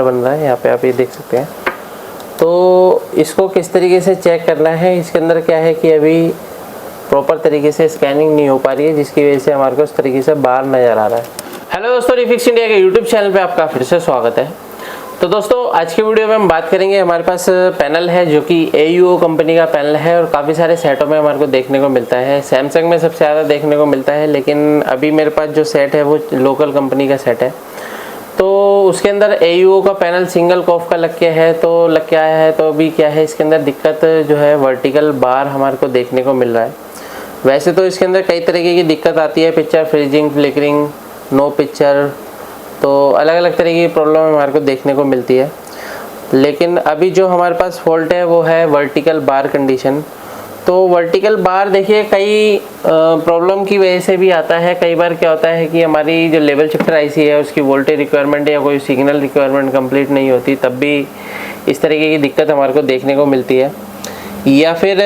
बन रहा है, यहाँ पे आप ये देख सकते हैं। तो इसको किस तरीके से चेक करना है, इसके अंदर क्या है कि अभी प्रॉपर तरीके से स्कैनिंग नहीं हो पा रही है, जिसकी वजह से हमारे को इस तरीके से बार नज़र आ रहा है। हेलो दोस्तों, रिफिक्स इंडिया के यूट्यूब चैनल पे आपका फिर से स्वागत है। तो दोस्तों आज की वीडियो में हम बात करेंगे, हमारे पास पैनल है जो कि AUO कंपनी का पैनल है और काफ़ी सारे सेटों में हमारे को देखने को मिलता है। सैमसंग में सबसे ज़्यादा देखने को मिलता है, लेकिन अभी मेरे पास जो सेट है वो लोकल कंपनी का सेट है। तो उसके अंदर AUO का पैनल सिंगल कॉफ का लग के है, तो लग के आया है। तो अभी क्या है, इसके अंदर दिक्कत जो है वर्टिकल बार हमारे को देखने को मिल रहा है। वैसे तो इसके अंदर कई तरीके की दिक्कत आती है, picture freezing, flickering, no picture, तो अलग अलग तरह की प्रॉब्लम हमारे को देखने को मिलती है। लेकिन अभी जो हमारे पास फॉल्ट है वो है वर्टिकल बार कंडीशन। तो वर्टिकल बार देखिए कई प्रॉब्लम की वजह से भी आता है। कई बार क्या होता है कि हमारी जो लेवल शिफ्टर IC है उसकी वोल्टेज रिक्वायरमेंट या कोई सिग्नल रिक्वायरमेंट कंप्लीट नहीं होती, तब भी इस तरीके की दिक्कत हमारे को देखने को मिलती है। या फिर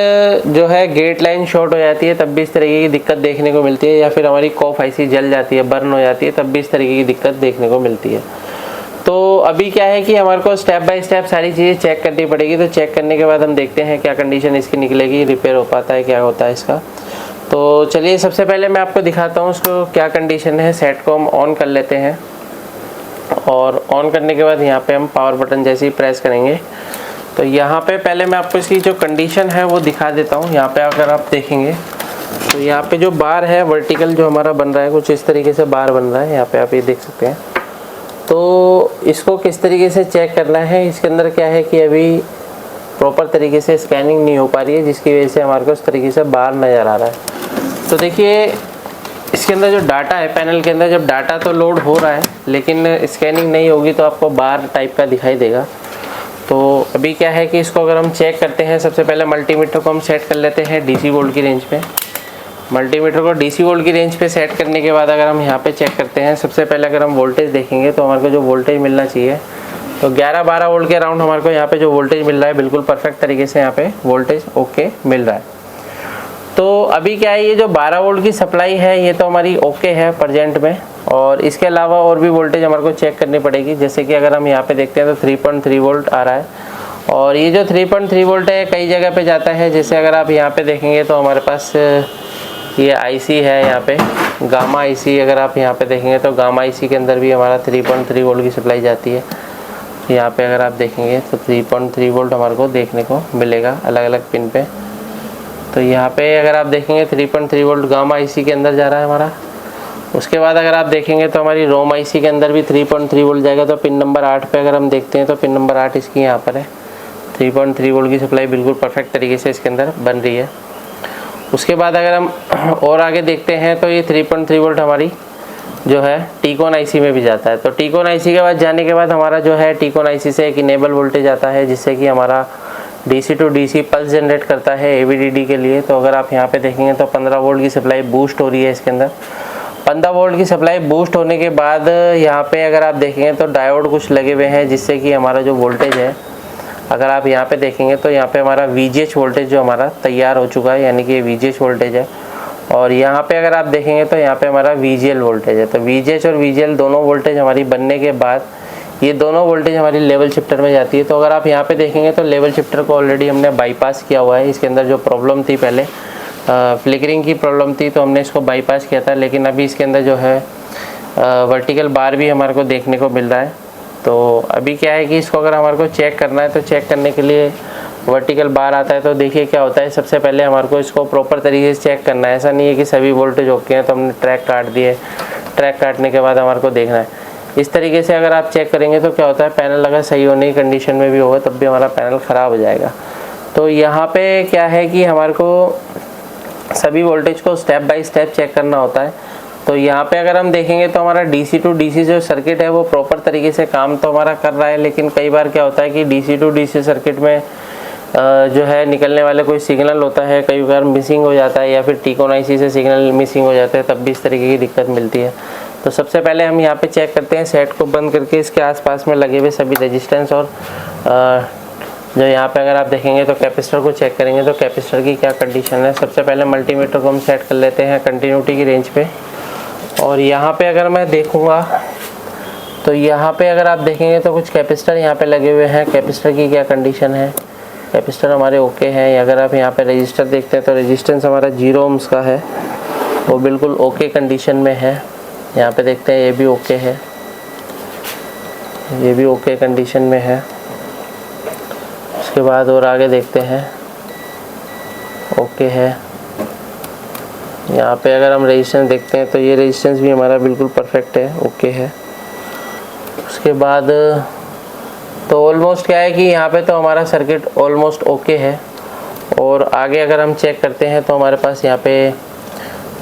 जो है गेट लाइन शॉर्ट हो जाती है, तब भी इस तरीके की दिक्कत देखने को मिलती है। या फिर हमारी कॉफ IC जल जाती है, बर्न हो जाती है, तब भी इस तरीके की दिक्कत देखने को मिलती है। तो अभी क्या है कि हमारे को स्टेप बाय स्टेप सारी चीज़ें चेक करनी पड़ेगी। तो चेक करने के बाद हम देखते हैं क्या कंडीशन इसकी निकलेगी, रिपेयर हो पाता है, क्या होता है इसका। तो चलिए सबसे पहले मैं आपको दिखाता हूँ उसको क्या कंडीशन है। सेट को हम ऑन कर लेते हैं और ऑन करने के बाद यहाँ पे हम पावर बटन जैसे ही प्रेस करेंगे तो यहाँ पे पहले मैं आपको इसकी जो कंडीशन है वो दिखा देता हूँ। यहाँ पे अगर आप देखेंगे तो यहाँ पे जो बार है वर्टिकल जो हमारा बन रहा है, कुछ इस तरीके से बार बन रहा है, यहाँ पे आप ये देख सकते हैं। तो इसको किस तरीके से चेक करना है, इसके अंदर क्या है कि अभी प्रॉपर तरीके से स्कैनिंग नहीं हो पा रही है, जिसकी वजह से हमारे को इस तरीके से बार नज़र आ रहा है। तो देखिए इसके अंदर जो डाटा है पैनल के अंदर, जब डाटा तो लोड हो रहा है लेकिन स्कैनिंग नहीं होगी तो आपको बार टाइप का दिखाई देगा। तो अभी क्या है कि इसको अगर हम चेक करते हैं, सबसे पहले मल्टीमीटर को हम सेट कर लेते हैं DC वोल्ट की रेंज पे। मल्टीमीटर को DC वोल्ट की रेंज पे सेट करने के बाद अगर हम यहाँ पे चेक करते हैं, सबसे पहले अगर हम वोल्टेज देखेंगे तो हमारे को जो वोल्टेज मिलना चाहिए तो 11-12 वोल्ट के अराउंड हमारे को यहाँ पे जो वोल्टेज मिल रहा है, बिल्कुल परफेक्ट तरीके से यहाँ पे वोल्टेज ओके मिल रहा है। तो अभी क्या है, ये जो 12 वोल्ट की सप्लाई है ये तो हमारी ओके है प्रेजेंट में, और इसके अलावा और भी वोल्टेज हमारे को चेक करनी पड़ेगी। जैसे कि अगर हम यहाँ पे देखते हैं तो 3.3 वोल्ट आ रहा है, और ये जो 3.3 वोल्ट है कई जगह पे जाता है। जैसे अगर आप यहाँ पे देखेंगे तो हमारे पास ये IC है, यहाँ पे गामा IC, अगर आप यहाँ पे देखेंगे तो गामा IC के अंदर भी हमारा 3.3 वोल्ट की सप्लाई जाती है। यहाँ पे अगर आप देखेंगे तो 3.3 वोल्ट हमारे को देखने को मिलेगा अलग अलग पिन पे। तो यहाँ पे अगर आप देखेंगे 3.3 वोल्ट गामा IC के अंदर जा रहा है हमारा। उसके बाद अगर आप देखेंगे तो हमारी रोम IC के अंदर भी 3.3 वोल्ट जाएगा। तो पिन नंबर 8 पे अगर हम देखते हैं तो पिन नंबर 8 इसकी यहाँ पर है, 3.3 वोल्ट की सप्लाई बिल्कुल परफेक्ट तरीके से इसके अंदर बन रही है। उसके बाद अगर हम और आगे देखते हैं तो ये 3.3 वोल्ट हमारी जो है टीकॉन IC में भी जाता है। तो टीकॉन IC के बाद जाने के बाद हमारा जो है टीकॉन IC से एक इनेबल वोल्टेज आता है, जिससे कि हमारा DC to DC pulse generate करता है AVDD के लिए। तो अगर आप यहाँ पे देखेंगे तो 15 वोल्ट की सप्लाई बूस्ट हो रही है इसके अंदर। 15 वोल्ट की सप्लाई बूस्ट होने के बाद यहाँ पे अगर आप देखेंगे तो डायोड कुछ लगे हुए हैं, जिससे कि हमारा जो वोल्टेज है, अगर आप यहाँ पे देखेंगे तो यहाँ पे हमारा VGH वोल्टेज जो हमारा तैयार हो चुका है, यानी कि ये VGH वोल्टेज है। और यहाँ पे अगर आप देखेंगे तो यहाँ पे हमारा VGL वोल्टेज है। तो VGH और VGL दोनों वोल्टेज हमारी बनने के बाद ये दोनों वोल्टेज हमारी लेवल शिफ्टर में जाती है। तो अगर आप यहाँ पे देखेंगे तो लेवल शिफ्टर को ऑलरेडी हमने बाईपास किया हुआ है। इसके अंदर जो प्रॉब्लम थी पहले फ्लिकरिंग की प्रॉब्लम थी, तो हमने इसको बाईपास किया था। लेकिन अभी इसके अंदर जो है वर्टिकल बार भी हमारे को देखने को मिल रहा है। तो अभी क्या है कि इसको अगर हमारे को चेक करना है तो चेक करने के लिए वर्टिकल बार आता है। तो देखिए क्या होता है, सबसे पहले हमारे को इसको प्रॉपर तरीके से चेक करना है। ऐसा नहीं है कि सभी वोल्टेज ओके हैं तो हमने ट्रैक काट दिए, ट्रैक काटने के बाद हमारे को देखना है। इस तरीके से अगर आप चेक करेंगे तो क्या होता है, पैनल अगर सही होने की कंडीशन में भी होगा तब भी हमारा पैनल ख़राब हो जाएगा। तो यहाँ पे क्या है कि हमारे को सभी वोल्टेज को स्टेप बाय स्टेप चेक करना होता है। तो यहाँ पे अगर हम देखेंगे तो हमारा DC to DC जो सर्किट है वो प्रॉपर तरीके से काम तो हमारा कर रहा है। लेकिन कई बार क्या होता है कि DC to DC सर्किट में जो है निकलने वाले कोई सिग्नल होता है, कई बार मिसिंग हो जाता है, या फिर टीकॉन IC से सिग्नल मिसिंग हो जाता है, तब भी इस तरीके की दिक्कत मिलती है। तो सबसे पहले हम यहाँ पे चेक करते हैं, सेट को बंद करके इसके आसपास में लगे हुए सभी रेजिस्टेंस और जो यहाँ पे अगर आप देखेंगे तो कैपेसिटर को चेक करेंगे तो कैपेसिटर की क्या कंडीशन है। सबसे पहले मल्टीमीटर को हम सेट कर लेते हैं कंटिन्यूटी की रेंज पे, और यहाँ पे अगर मैं देखूँगा तो यहाँ पे अगर आप देखेंगे तो कुछ कैपेसिटर यहाँ पे लगे हुए हैं। कैपेसिटर की क्या कंडीशन है, कैपेसिटर हमारे ओके हैं। अगर आप यहाँ पे रजिस्टर देखते हैं तो रेजिस्टेंस हमारा 0 ओम्स का है, वो बिल्कुल ओके कंडीशन में है। यहाँ पे देखते हैं ये भी ओके है, ये भी ओके कंडीशन में है। उसके बाद और आगे देखते हैं, ओके है। यहाँ पे अगर हम रेजिस्टेंस देखते हैं तो ये रेजिस्टेंस भी हमारा बिल्कुल परफेक्ट है, ओके है। उसके बाद तो ऑलमोस्ट क्या है कि यहाँ पे तो हमारा सर्किट ऑलमोस्ट ओके है। और आगे अगर हम चेक करते हैं तो हमारे पास यहाँ पे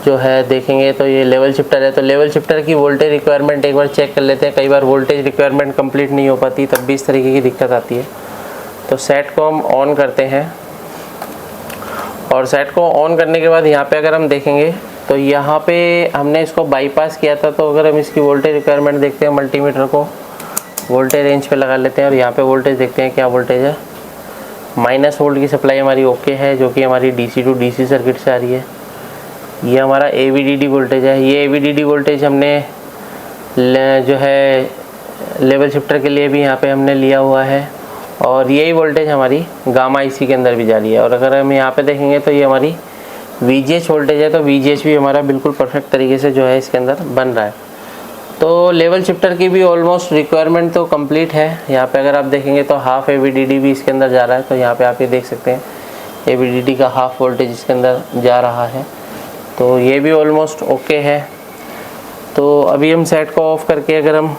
जो है देखेंगे तो ये लेवल शिफ्टर है। तो लेवल शिफ्टर की वोल्टेज रिक्वायरमेंट एक बार चेक कर लेते हैं। कई बार वोल्टेज रिक्वायरमेंट कंप्लीट नहीं हो पाती, तब भी इस तरीके की दिक्कत आती है। तो सेट को हम ऑन करते हैं और सेट को ऑन करने के बाद यहाँ पे अगर हम देखेंगे तो यहाँ पे हमने इसको बाईपास किया था। तो अगर हम इसकी वोल्टेज रिक्वायरमेंट देखते हैं, मल्टीमीटर को वोल्टेज रेंज पे लगा लेते हैं और यहाँ पे वोल्टेज देखते हैं क्या वोल्टेज है। -V की सप्लाई हमारी ओके है, जो कि हमारी DC टू DC सर्किट से आ रही है। ये हमारा AVDD वोल्टेज है। ये AVDD वोल्टेज हमने जो है लेवल शिफ्टर के लिए भी यहाँ पे हमने लिया हुआ है और यही वोल्टेज हमारी गामा IC के अंदर भी जा रही है। और अगर हम यहाँ पे देखेंगे तो ये हमारी VGH वोल्टेज है। तो VGH भी हमारा बिल्कुल परफेक्ट तरीके से जो है इसके अंदर बन रहा है। तो लेवल शिफ्टर की भी ऑलमोस्ट रिक्वायरमेंट तो कंप्लीट है। यहाँ पे अगर आप देखेंगे तो हाफ AVDD भी इसके अंदर जा रहा है। तो यहाँ पे आप ये देख सकते हैं AVDD का हाफ वोल्टेज इसके अंदर जा रहा है। तो ये भी ऑलमोस्ट ओके है। तो अभी हम सेट को ऑफ करके अगर हम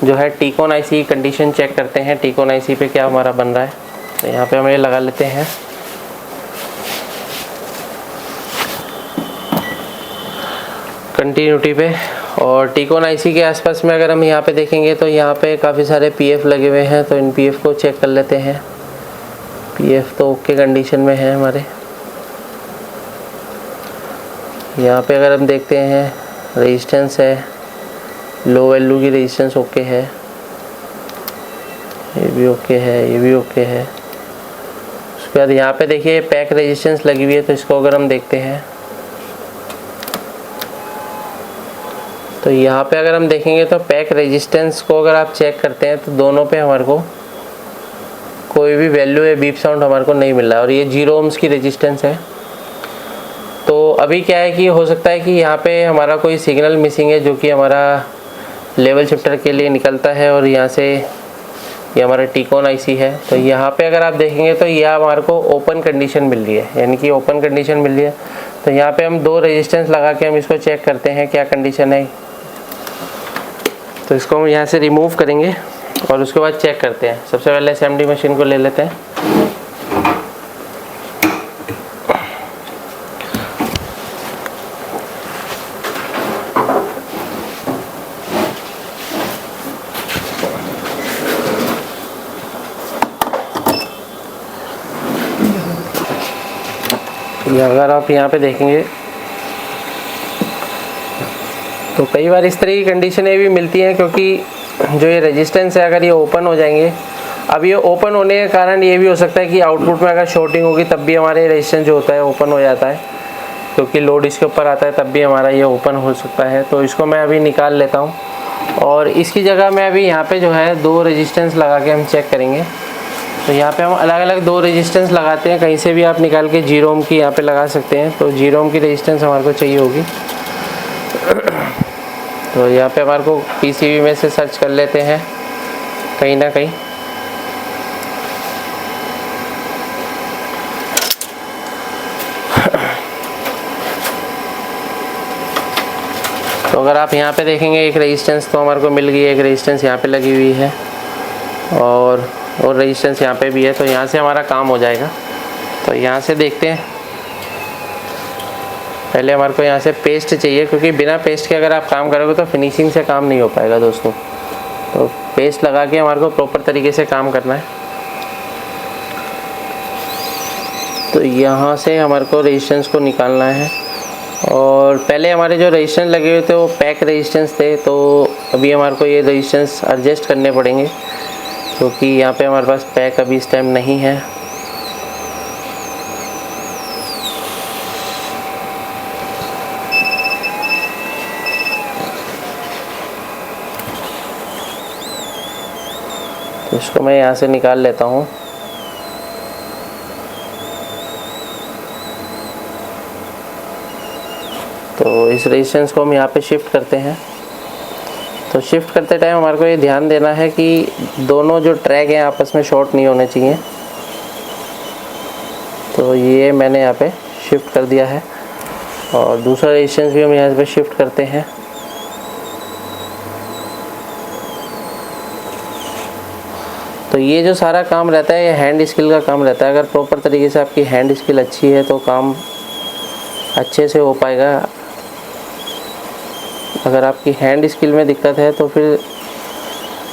जो है टीकॉन IC की कंडीशन चेक करते हैं, टीकॉन IC पे क्या हमारा बन रहा है। तो यहाँ पे हम ये लगा लेते हैं कंटिन्यूटी पे। और टीकॉन IC के आसपास में अगर हम यहाँ पे देखेंगे तो यहाँ पे काफ़ी सारे PF लगे हुए हैं। तो इन PF को चेक कर लेते हैं। PF तो ओके कंडीशन में है हमारे। यहाँ पे अगर हम देखते हैं रेजिस्टेंस है, लो वैल्यू की रेजिस्टेंस ओके है, ये भी ओके है, ये भी ओके है। उसके बाद यहाँ पे देखिए पैक रेजिस्टेंस लगी हुई है। तो इसको अगर हम देखते हैं तो यहाँ पे अगर हम देखेंगे तो पैक रेजिस्टेंस को अगर आप चेक करते हैं तो दोनों पे हमारे को कोई भी वैल्यू या बीप साउंड हमारे को नहीं मिल रहा है। और ये 0 ओम्स की रेजिस्टेंस है। तो अभी क्या है कि हो सकता है कि यहाँ पे हमारा कोई सिग्नल मिसिंग है, जो कि हमारा लेवल शिफ्टर के लिए निकलता है। और यहाँ से ये हमारा टीकॉन IC है। तो यहाँ पे अगर आप देखेंगे तो यह हमारे को ओपन कंडीशन मिल रही है, यानी कि ओपन कंडीशन मिल रही है। तो यहाँ पे हम 2 रेजिस्टेंस लगा के हम इसको चेक करते हैं क्या कंडीशन है। तो इसको हम यहाँ से रिमूव करेंगे और उसके बाद चेक करते हैं। सबसे पहले SMD मशीन को ले लेते हैं। अगर आप यहाँ पे देखेंगे तो कई बार इस तरह की कंडीशनें भी मिलती हैं, क्योंकि जो ये रेजिस्टेंस है अगर ये ओपन हो जाएंगे, अब ये ओपन होने के कारण ये भी हो सकता है कि आउटपुट में अगर शॉर्टिंग होगी तब भी हमारे रेजिस्टेंस जो होता है ओपन हो जाता है, क्योंकि लोड इसके ऊपर आता है, तब भी हमारा ये ओपन हो सकता है। तो इसको मैं अभी निकाल लेता हूँ और इसकी जगह मैं अभी यहाँ पे जो है 2 रेजिस्टेंस लगा के हम चेक करेंगे। तो यहाँ पे हम अलग अलग 2 रेजिस्टेंस लगाते हैं। कहीं से भी आप निकाल के 0 ओम की यहाँ पे लगा सकते हैं। तो 0 ओम की रेजिस्टेंस हमारे को चाहिए होगी। तो यहाँ पे हमारे को PCB में से सर्च कर लेते हैं कहीं ना कहीं। तो अगर आप यहाँ पे देखेंगे एक रेजिस्टेंस तो हमारे को मिल गई है, एक रेजिस्टेंस यहाँ पे लगी हुई है और रेजिस्टेंस यहाँ पे भी है। तो यहाँ से हमारा काम हो जाएगा। तो यहाँ से देखते हैं, पहले हमारे को यहाँ से पेस्ट चाहिए, क्योंकि बिना पेस्ट के अगर आप काम करोगे तो फिनिशिंग से काम नहीं हो पाएगा दोस्तों। तो पेस्ट लगा के हमारे को प्रॉपर तरीके से काम करना है। तो यहाँ से हमारे को रेजिस्टेंस को निकालना है और पहले हमारे जो रेजिस्टेंस लगे हुए थे वो पैक रेजिस्टेंस थे। तो अभी हमारे को ये रेजिस्टेंस एडजस्ट करने पड़ेंगे, क्योंकि यहाँ पे हमारे पास पैक अभी इस टाइम नहीं है। तो इसको मैं यहाँ से निकाल लेता हूँ। तो इस रेजिस्टेंस को हम यहाँ पे शिफ्ट करते हैं। तो शिफ्ट करते टाइम हमारे को ये ध्यान देना है कि दोनों जो ट्रैक हैं आपस में शॉर्ट नहीं होने चाहिए। तो ये मैंने यहाँ पे शिफ्ट कर दिया है और दूसरा रेजिस्टेंस भी हम यहाँ पे शिफ्ट करते हैं। तो ये जो सारा काम रहता है ये हैंड स्किल का काम रहता है। अगर प्रॉपर तरीके से आपकी हैंड स्किल अच्छी है तो काम अच्छे से हो पाएगा। अगर आपकी हैंड स्किल में दिक्कत है तो फिर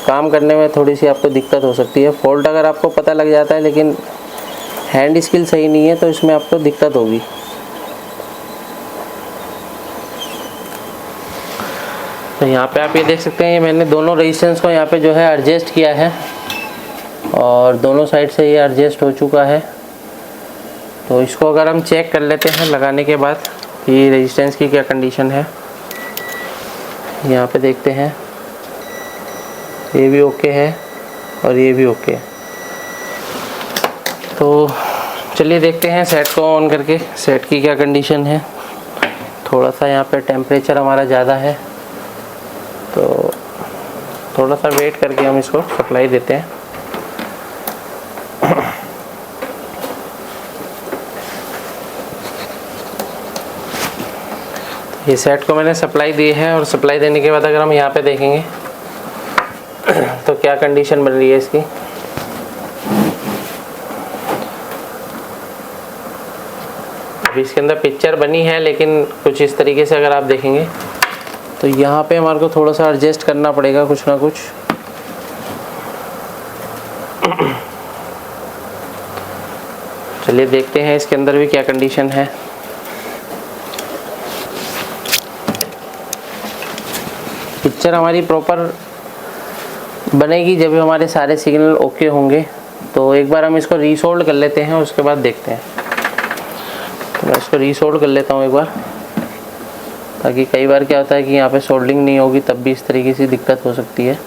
काम करने में थोड़ी सी आपको दिक्कत हो सकती है। फॉल्ट अगर आपको पता लग जाता है लेकिन हैंड स्किल सही नहीं है तो इसमें आपको दिक्कत होगी। तो यहाँ पे आप ये देख सकते हैं मैंने दोनों रेजिस्टेंस को यहाँ पे जो है एडजस्ट किया है और दोनों साइड से ये एडजस्ट हो चुका है। तो इसको अगर हम चेक कर लेते हैं लगाने के बाद कि रेजिस्टेंस की क्या कंडीशन है। यहाँ पे देखते हैं ये भी ओके है और ये भी ओके है। तो चलिए देखते हैं सेट को ऑन करके सेट की क्या कंडीशन है। थोड़ा सा यहाँ पे टेम्परेचर हमारा ज़्यादा है तो थोड़ा सा वेट करके हम इसको सप्लाई देते हैं। ये सेट को मैंने सप्लाई दी है और सप्लाई देने के बाद अगर हम यहाँ पे देखेंगे तो क्या कंडीशन बन रही है इसकी। अभी इसके अंदर पिक्चर बनी है लेकिन कुछ इस तरीके से अगर आप देखेंगे तो यहाँ पे हमारे को थोड़ा सा एडजस्ट करना पड़ेगा कुछ ना कुछ। चलिए देखते हैं इसके अंदर भी क्या कंडीशन है। पिक्चर हमारी प्रॉपर बनेगी जब हमारे सारे सिग्नल ओके होंगे। तो एक बार हम इसको रीसोल्ड कर लेते हैं उसके बाद देखते हैं। तो मैं इसको रीसोल्ड कर लेता हूँ एक बार, ताकि कई बार क्या होता है कि यहाँ पे सोल्डिंग नहीं होगी तब भी इस तरीके से दिक्कत हो सकती है।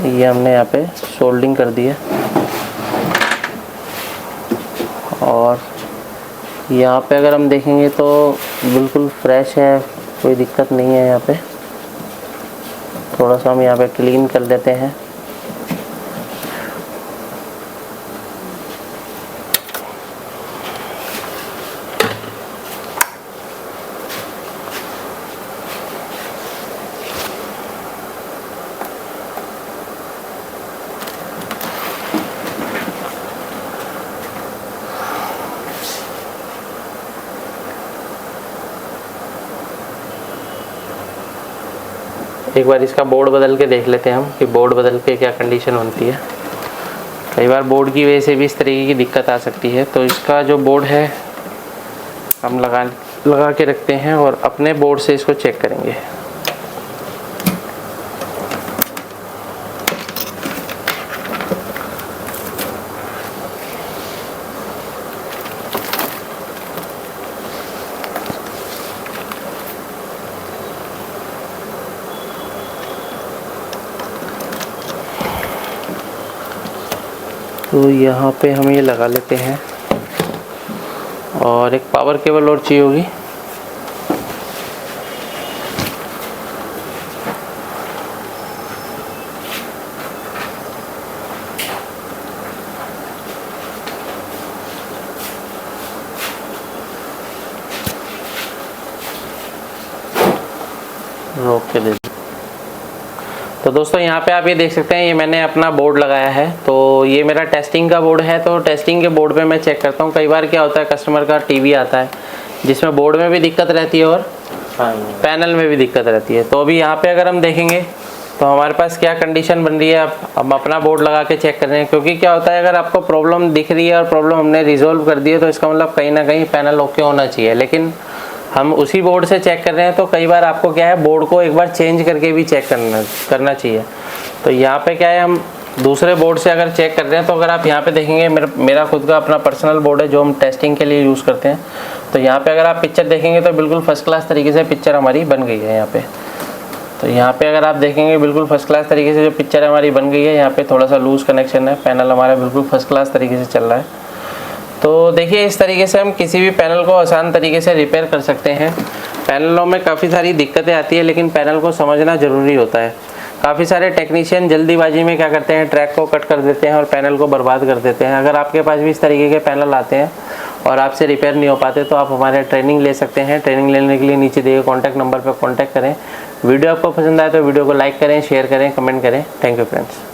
ये हमने यहाँ पे सोल्डिंग कर दी है और यहाँ पे अगर हम देखेंगे तो बिल्कुल फ्रेश है, कोई दिक्कत नहीं है। यहाँ पे थोड़ा सा हम यहाँ पे क्लीन कर देते हैं। एक बार इसका बोर्ड बदल के देख लेते हैं हम कि बोर्ड बदल के क्या कंडीशन बनती है। कई बार बोर्ड की वजह से भी इस तरीके की दिक्कत आ सकती है। तो इसका जो बोर्ड है हम लगा के रखते हैं और अपने बोर्ड से इसको चेक करेंगे। तो यहाँ पे हम ये लगा लेते हैं और एक पावर केबल और चाहिए होगी। रोक के दे। तो दोस्तों यहाँ पे आप ये देख सकते हैं ये मैंने अपना बोर्ड लगाया है। तो ये मेरा टेस्टिंग का बोर्ड है। तो टेस्टिंग के बोर्ड पे मैं चेक करता हूँ। कई बार क्या होता है कस्टमर का टीवी आता है जिसमें बोर्ड में भी दिक्कत रहती है और पैनल में भी दिक्कत रहती है। तो अभी यहाँ पे अगर हम देखेंगे तो हमारे पास क्या कंडीशन बन रही है। हम अपना बोर्ड लगा के चेक कर रहे हैं, क्योंकि क्या होता है अगर आपको प्रॉब्लम दिख रही है और प्रॉब्लम हमने रिजोल्व कर दी है तो इसका मतलब कहीं ना कहीं पैनल ओके होना चाहिए। लेकिन हम उसी बोर्ड से चेक कर रहे हैं तो कई बार आपको क्या है बोर्ड को एक बार चेंज करके भी चेक करना चाहिए। तो यहाँ पे क्या है हम दूसरे बोर्ड से अगर चेक कर रहे हैं तो अगर आप यहाँ पे देखेंगे मेरा खुद का अपना पर्सनल बोर्ड है जो हम टेस्टिंग के लिए यूज़ करते हैं। तो यहाँ पे अगर आप पिक्चर देखेंगे तो बिल्कुल फर्स्ट क्लास तरीके से पिक्चर हमारी बन गई है यहाँ पे। तो यहाँ पे अगर आप देखेंगे बिल्कुल फर्स्ट क्लास तरीके से जो पिक्चर हमारी बन गई है। यहाँ पे थोड़ा सा लूज कनेक्शन है, पैनल हमारा बिल्कुल फर्स्ट क्लास तरीके से चल रहा है। तो देखिए इस तरीके से हम किसी भी पैनल को आसान तरीके से रिपेयर कर सकते हैं। पैनलों में काफ़ी सारी दिक्कतें आती है, लेकिन पैनल को समझना ज़रूरी होता है। काफ़ी सारे टेक्नीशियन जल्दीबाजी में क्या करते हैं, ट्रैक को कट कर देते हैं और पैनल को बर्बाद कर देते हैं। अगर आपके पास भी इस तरीके के पैनल आते हैं और आपसे रिपेयर नहीं हो पाते तो आप हमारे ट्रेनिंग ले सकते हैं। ट्रेनिंग लेने के लिए नीचे दिए कॉन्टैक्ट नंबर पर कॉन्टैक्ट करें। वीडियो आपको पसंद आए तो वीडियो को लाइक करें, शेयर करें, कमेंट करें। Thank you friends.